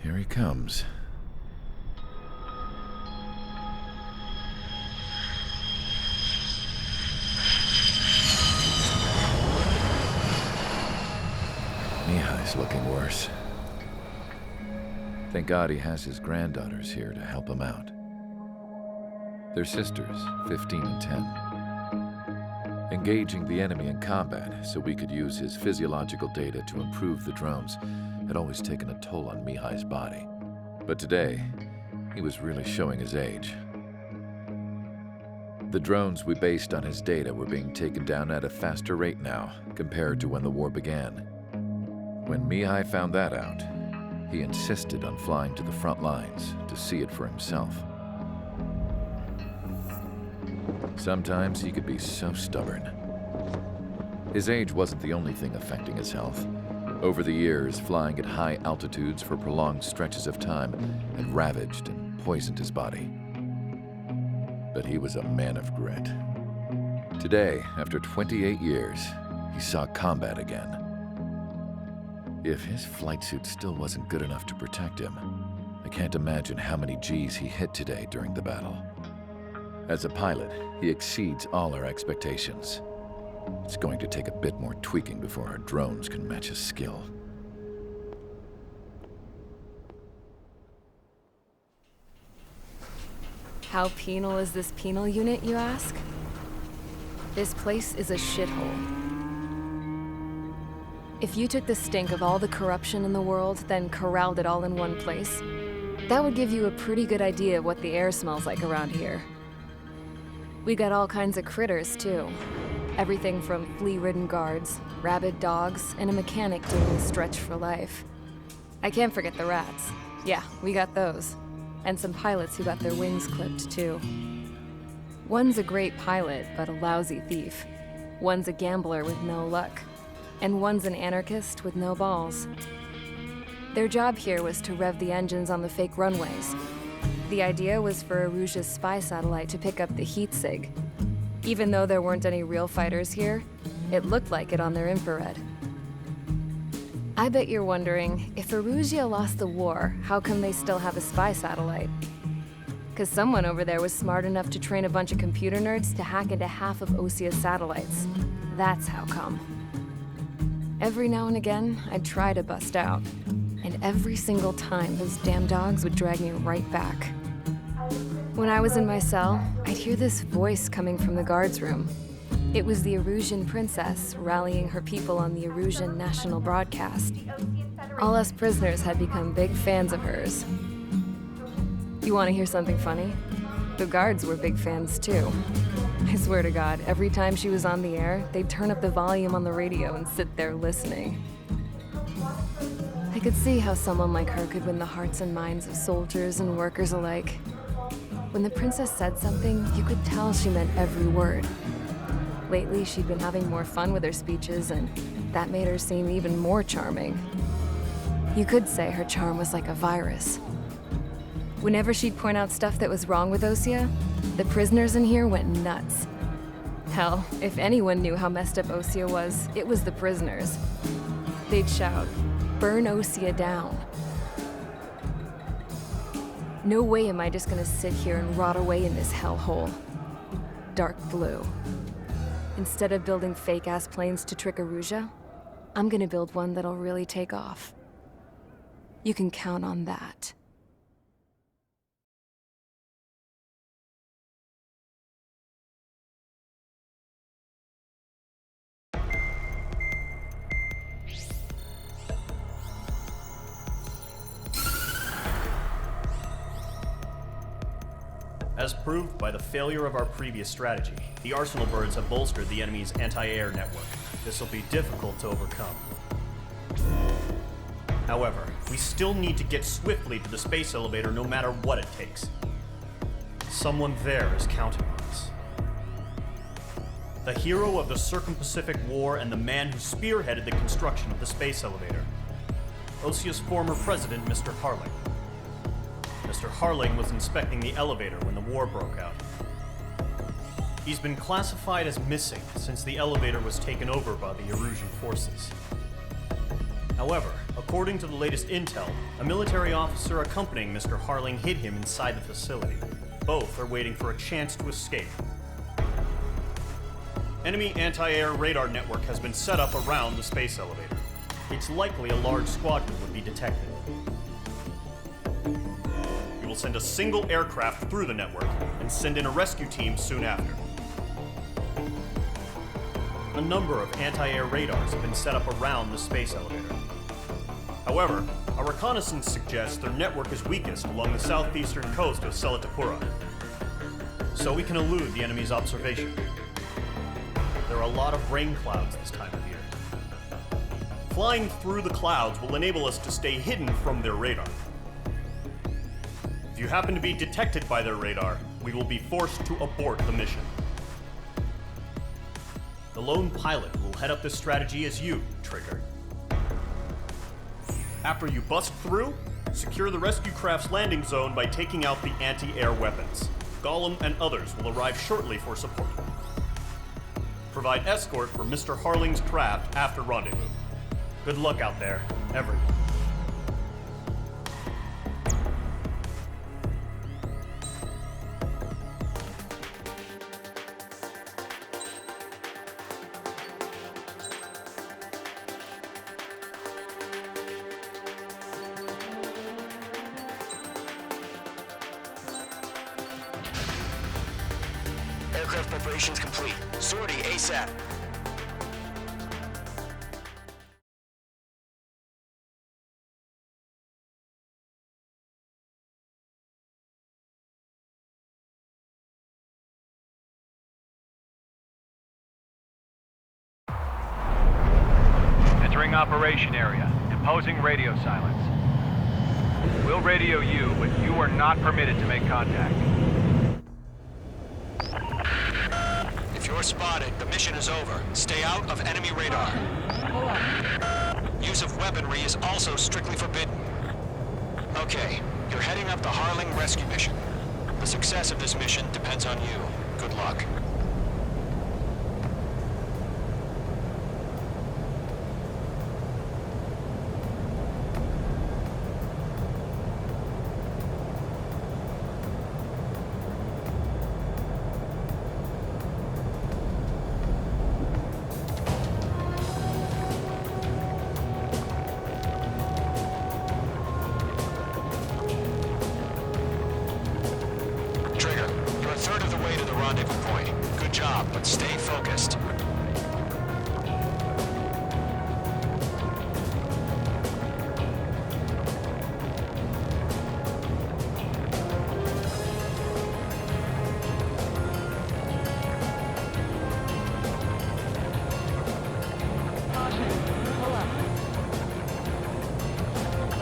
Here he comes. Mihai's looking worse. Thank God he has his granddaughters here to help him out. They're sisters, 15 and 10. Engaging the enemy in combat so we could use his physiological data to improve the drones had always taken a toll on Mihai's body. But today, he was really showing his age. The drones we based on his data were being taken down at a faster rate now compared to when the war began. When Mihai found that out, he insisted on flying to the front lines to see it for himself. Sometimes he could be so stubborn. His age wasn't the only thing affecting his health. Over the years, flying at high altitudes for prolonged stretches of time had ravaged and poisoned his body. But he was a man of grit. Today, after 28 years, he saw combat again. If his flight suit still wasn't good enough to protect him, I can't imagine how many G's he hit today during the battle. As a pilot, he exceeds all our expectations. It's going to take a bit more tweaking before our drones can match his skill. How penal is this penal unit, you ask? This place is a shithole. If you took the stink of all the corruption in the world, then corralled it all in one place, that would give you a pretty good idea of what the air smells like around here. We got all kinds of critters, too. Everything from flea-ridden guards, rabid dogs, and a mechanic doing a stretch for life. I can't forget the rats. Yeah, we got those. And some pilots who got their wings clipped, too. One's a great pilot, but a lousy thief. One's a gambler with no luck. And one's an anarchist with no balls. Their job here was to rev the engines on the fake runways. The idea was for Aruja's spy satellite to pick up the heat sig. Even though there weren't any real fighters here, it looked like it on their infrared. I bet you're wondering, if Aruja lost the war, how come they still have a spy satellite? 'Cause someone over there was smart enough to train a bunch of computer nerds to hack into half of Osia's satellites. That's how come. Every now and again, I'd try to bust out. And every single time, those damn dogs would drag me right back. When I was in my cell, I'd hear this voice coming from the guards room. It was the Arusian princess rallying her people on the Arusian national broadcast. All us prisoners had become big fans of hers. You want to hear something funny? The guards were big fans too. I swear to God, every time she was on the air, they'd turn up the volume on the radio and sit there listening. I could see how someone like her could win the hearts and minds of soldiers and workers alike. When the princess said something, you could tell she meant every word. Lately, she'd been having more fun with her speeches, and that made her seem even more charming. You could say her charm was like a virus. Whenever she'd point out stuff that was wrong with Osia, the prisoners in here went nuts. Hell, if anyone knew how messed up Osia was, it was the prisoners. They'd shout, "Burn Osia down." No way am I just gonna sit here and rot away in this hellhole. Dark blue. Instead of building fake-ass planes to trick Aruja, I'm gonna build one that'll really take off. You can count on that. As proved by the failure of our previous strategy, the Arsenal birds have bolstered the enemy's anti-air network. This will be difficult to overcome. However, we still need to get swiftly to the space elevator no matter what it takes. Someone there is counting on us. The hero of the Circum-Pacific War and the man who spearheaded the construction of the space elevator. Osia's former president, Mr. Harling. Mr. Harling was inspecting the elevator when the war broke out. He's been classified as missing since the elevator was taken over by the Erusian forces. However, according to the latest intel, a military officer accompanying Mr. Harling hid him inside the facility. Both are waiting for a chance to escape. Enemy anti-air radar network has been set up around the space elevator. It's likely a large squadron would be detected. We will send a single aircraft through the network and send in a rescue team soon after. A number of anti-air radars have been set up around the space elevator. However, our reconnaissance suggests their network is weakest along the southeastern coast of Selatapura, so we can elude the enemy's observation. There are a lot of rain clouds this time of year. Flying through the clouds will enable us to stay hidden from their radar. If you happen to be detected by their radar, we will be forced to abort the mission. The lone pilot who will head up this strategy is you, Trigger. After you bust through, secure the rescue craft's landing zone by taking out the anti-air weapons. Gollum and others will arrive shortly for support. Provide escort for Mr. Harling's craft after rendezvous. Good luck out there, everyone. Aircraft preparations complete. Sortie ASAP. Entering operation area. Imposing radio silence. We'll radio you, but you are not permitted to make contact. If you're spotted, the mission is over. Stay out of enemy radar. Use of weaponry is also strictly forbidden. Okay, you're heading up the Harling rescue mission. The success of this mission depends on you. Good luck. Rendezvous point. Good job, but stay focused.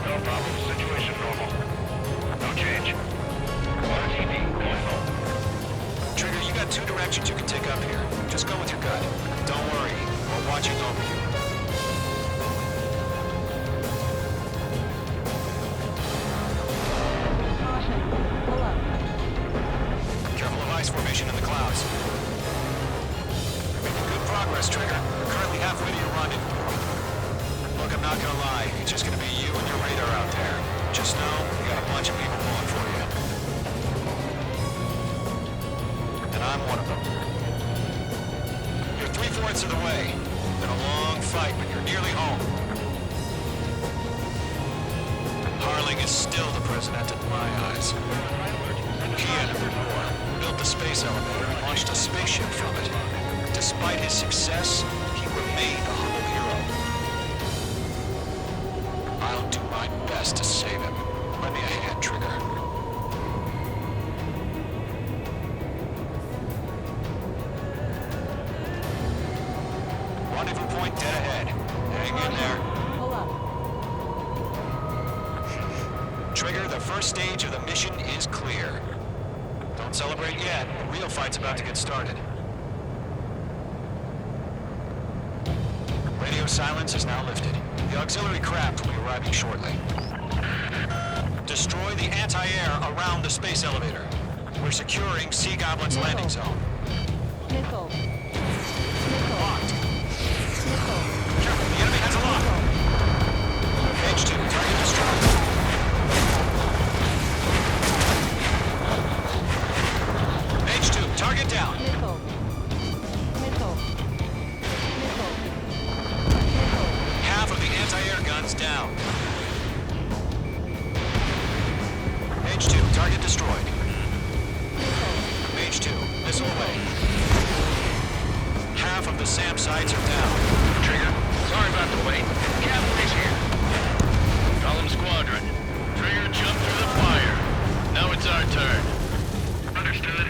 No problem. Situation normal. No change. Trigger, you got two directions you can take up here. Just go with your gut. Don't worry, we're watching over you. Careful of ice formation in the clouds. You're making good progress, Trigger. You're currently halfway to your rendezvous point. Look, I'm not gonna lie. It's just gonna be you and your radar out there. Just know, you got a bunch of people pulling for you. I'm one of them. You're 3/4 of the way. Been a long fight, but you're nearly home. Harling is still the president in my eyes. He entered the war, built the space elevator, and launched a spaceship from it. Despite his success, he remained a humble hero. I'll do my best to save him. Lend me a hand, Trigger. Rendezvous point dead ahead. Hang in there. Pull up. Trigger, the first stage of the mission is clear. Don't celebrate yet. The real fight's about to get started. Radio silence is now lifted. The auxiliary craft will be arriving shortly. Destroy the anti-air around the space elevator. We're securing Sea Goblin's landing zone. Missile. Locked. Careful, the enemy has a lock. guns down. Mage 2, target destroyed. Mage 2, missile away. Half of the SAM sites are down. Trigger, sorry about the wait. Cavalry's here. Column Squadron. Trigger, jump through the fire. Now it's our turn. Understood.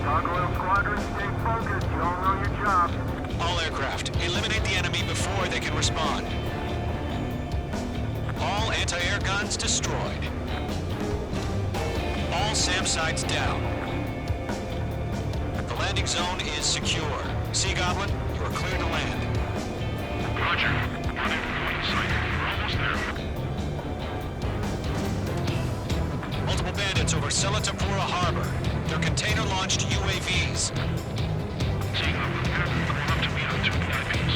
Gargoyle Squadron, stay focused. You all know your job. All aircraft, eliminate the enemy before they can respond. All anti-air guns destroyed. All SAM sites down. The landing zone is secure. Sea Goblin, you are clear to land. Roger. Running point sight. We're almost there. Multiple bandits over Selatapura Harbor. They're container-launched UAVs. Seeing them, going up to meet our two enemies.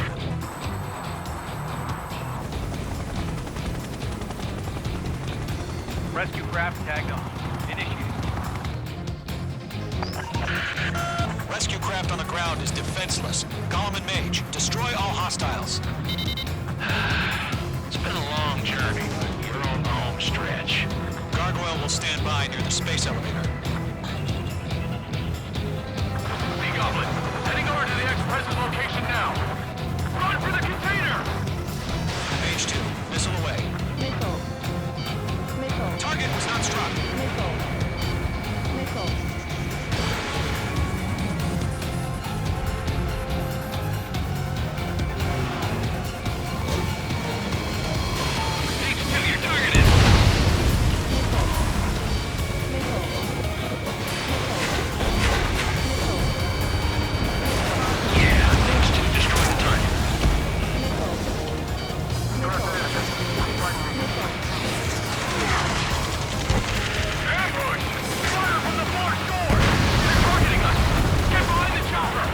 Rescue craft tagged on. Initiate. Rescue craft on the ground is defenseless. Column and Mage, destroy all hostiles. It's been a long journey, but we're on the home stretch. Gargoyle will stand by near the space elevator. Sea Goblin, heading over to the Express's location now. Run for the container! Mage 2, missile away. Missile. Missile. Target was not struck. Missile. Missile. H2, you're targeted. Missile. Missile. Yeah, H2, destroy the target. Ambush! Fire from the far shore! They're targeting us! Get behind the chopper!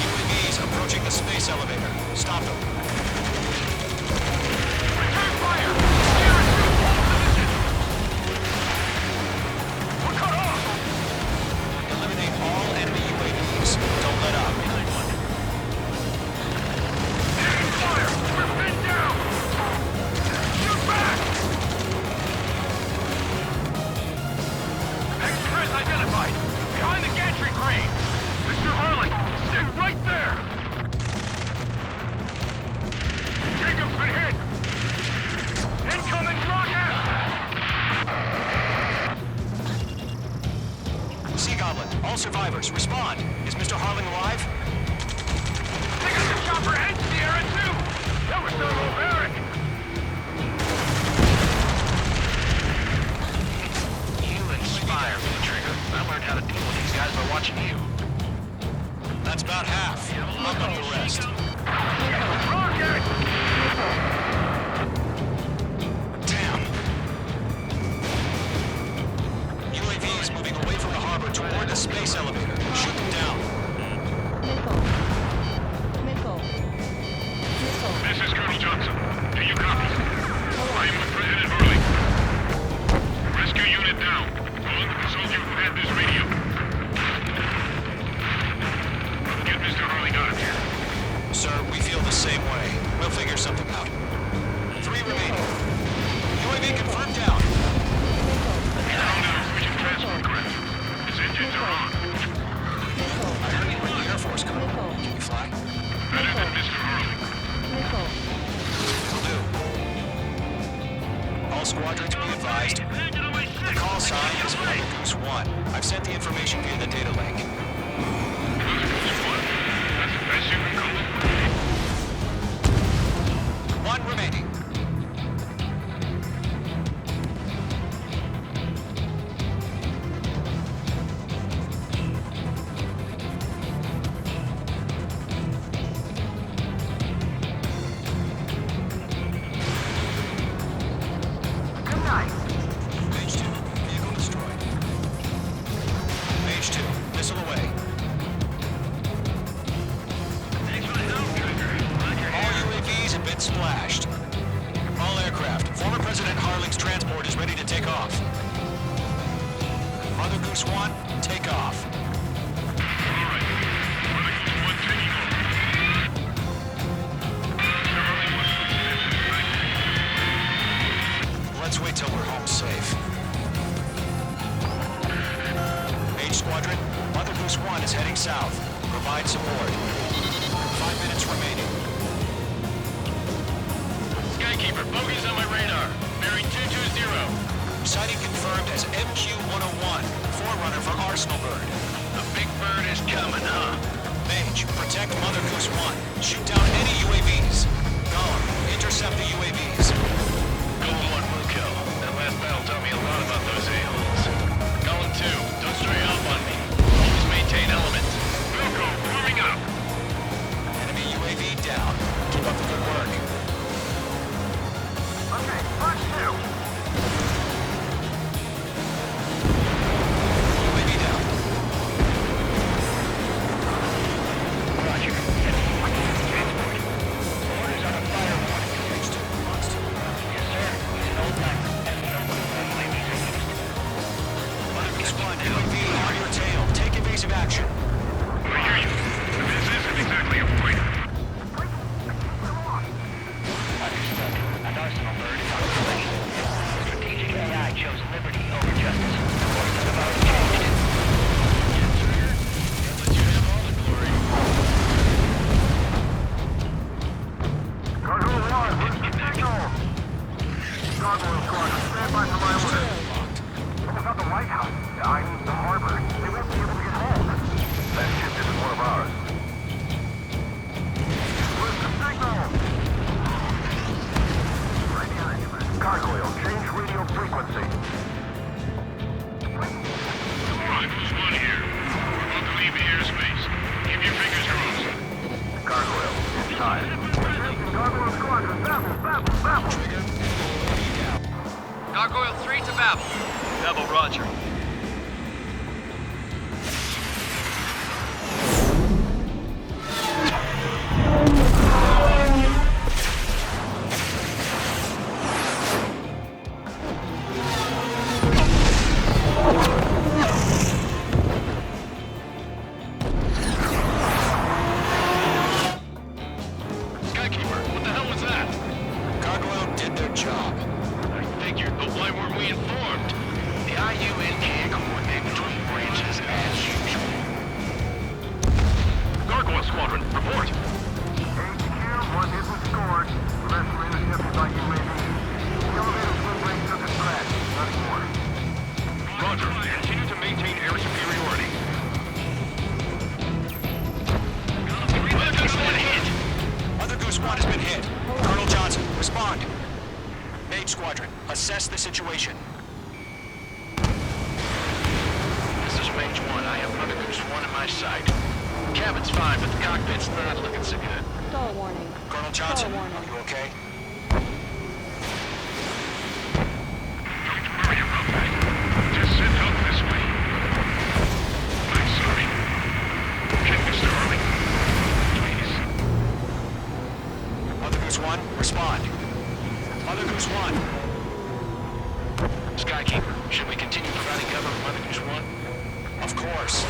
UAVs approaching the space elevator. Stop them. Return fire! Gear and two, hold position! We're cut off! Eliminate all enemy UAVs. Don't let up. Enemy fire! We're pinned down! Shoot back! Express identified! Behind the gantry crane! Mr. Harling, stay right there! Jacob's been hit! Incoming rocket! Sea Goblin, all survivors, respond. Is Mr. Harling alive? They got the chopper and Sierra too! That was so barbaric! You inspire me, Trigger. I learned how to deal with these guys by watching you. That's about half. Look up the rest. Rocket! Damn. UAVs moving away from the harbor toward the space elevator. Shoot them down. Missile. Missile. Missile. This is Colonel Johnson. Do you copy? I am with President Hurley. Rescue unit down. Calling the soldier who had this radio. Get Mr. Hurley out of here. Sir, we feel the same way. We'll figure something out. 3 remaining. UAV confirmed down. Found our fusion transfer craft. His engines are on. Missile. I heard you were in the Air Force, Colonel. Missile. Can you fly? Better than Mr. Hurley. Missile. Will do. All squadrons be advised. The call sign is Mother Goose 1. I've sent the information via the data link. That's the best you can call it. 1 remaining. Mage 2, vehicle destroyed. Mage 2, south. Provide support. 5 minutes remaining. Skykeeper, bogeys on my radar. Bearing 220. Sighting confirmed as MQ-101, forerunner for Arsenal Bird. A big bird is coming, huh? Mage, protect Mother Goose 1. Shoot down any UAVs. Golem, intercept the UAVs. Golem 1 will kill. That last battle taught me a lot about those a-holes. Golem 2, don't stray off on me. Always maintain element. Wilco, warming up. Enemy UAV down. Keep up the good work. Okay, first two. UAV down. Roger. Transport. Orders on a fire warning. H2, Box 2. Yes, sir. He's an old timer. And no UAVs are used. Mother Goose 1, UAV on your tail. Take evasive action. I hear you. But this isn't exactly a fighter. Understood. An Arsenal Bird is on its way. Strategic AI chose liberty over justice. Course of ours changed. Let you have all the glory. Cargo 1, where's the signal? Cargo Squadron, stand by for my order. What about the lighthouse? I mean, the harbor. They won't be able to get home. That ship isn't one of ours. Where's the signal? Gargoyle, change radio frequency. Mother Goose 1 here. We're about to leave the airspace. Keep your fingers crossed. Gargoyle, inside. Gargoyle Squadron, Babel. Trigger. UAV down. Gargoyle 3 to Babel. Babel, roger. Skykeeper, what the hell was that? Gargoyle did their job. I figured, but why weren't we informed? The IUN can't coordinate between branches as usual. Gargoyle Squadron, report. HQ, one isn't scored. The rest were intercepted by UAV. The elevator will break to the scratch. Nothing more. Roger, continue to maintain air superiority. Mother Goose 1 hit! Mother Goose 1 has been hit. Colonel Johnson, respond. Mage Squadron, assess the situation. This is Mage 1. I have Mother Goose 1 in my sight. Cabin's fine, but the cockpit's not looking so good. Stall warning. Colonel Johnson, Stall warning. are you okay? Don't worry about that. Just send help this way. I'm sorry. Check Mr. Harley. Please. Mother Goose 1, respond. Mother Goose 1. Skykeeper, should we continue providing cover for Mother Goose 1? Of course.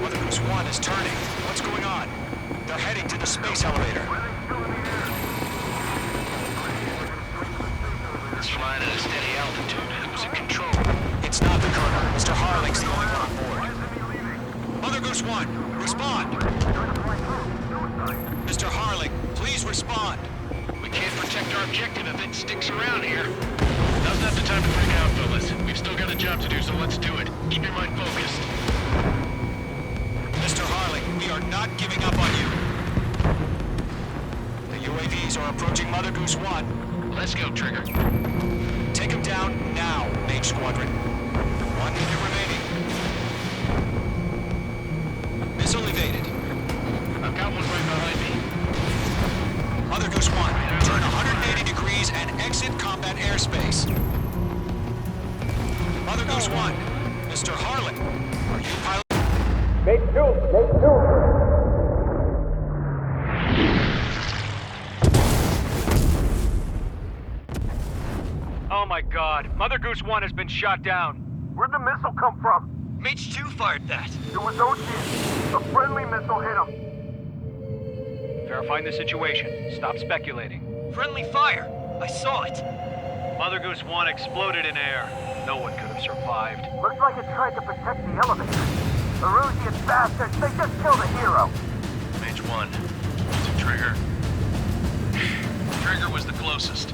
Mother Goose 1 is turning. What's going on? They're heading to the space elevator. It's flying at a steady altitude. Who's in control? It's not the colonel. Mr. Harling's the only one on board. Mother Goose 1, respond. Mr. Harling, please respond. We can't protect our objective if it sticks around here. Now's not the time to freak out, fellas. We've still got a job to do, so let's do it. Keep your mind focused. Mr. Harling, we are not giving up on you. The UAVs are approaching Mother Goose 1. Let's go, Trigger. Take him down now, Mage Squadron. 1 minute remaining. Missile evaded. I've got one right behind me. Mother Goose 1, turn 180 degrees and exit combat airspace. Mother Goose 1, Mr. Harling, are you pilot? Oh my god, Mother Goose 1 has been shot down. Where'd the missile come from? Mage 2 fired that. It was Ocean. A friendly missile hit him. Verifying the situation. Stop speculating. Friendly fire! I saw it! Mother Goose 1 exploded in air. No one could have survived. Looks like it tried to protect the elevator. The Rusian bastards, they just killed a hero. Mage 1. Is it Trigger? Trigger was the closest.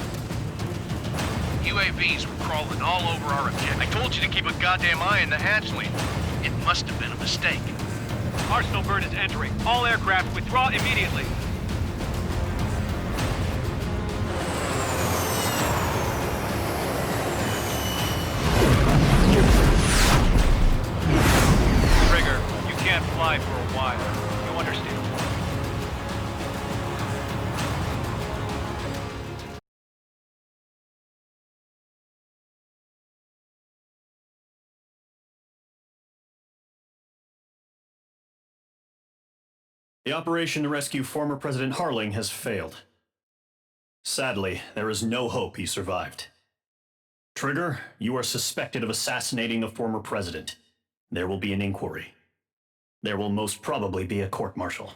UAVs were crawling all over our objective. I told you to keep a goddamn eye on the hatchling. It must have been a mistake. Arsenal bird is entering. All aircraft withdraw immediately. Trigger, you can't fly for a while. You understand? The operation to rescue former President Harling has failed. Sadly, there is no hope he survived. Trigger, you are suspected of assassinating the former president. There will be an inquiry. There will most probably be a court-martial.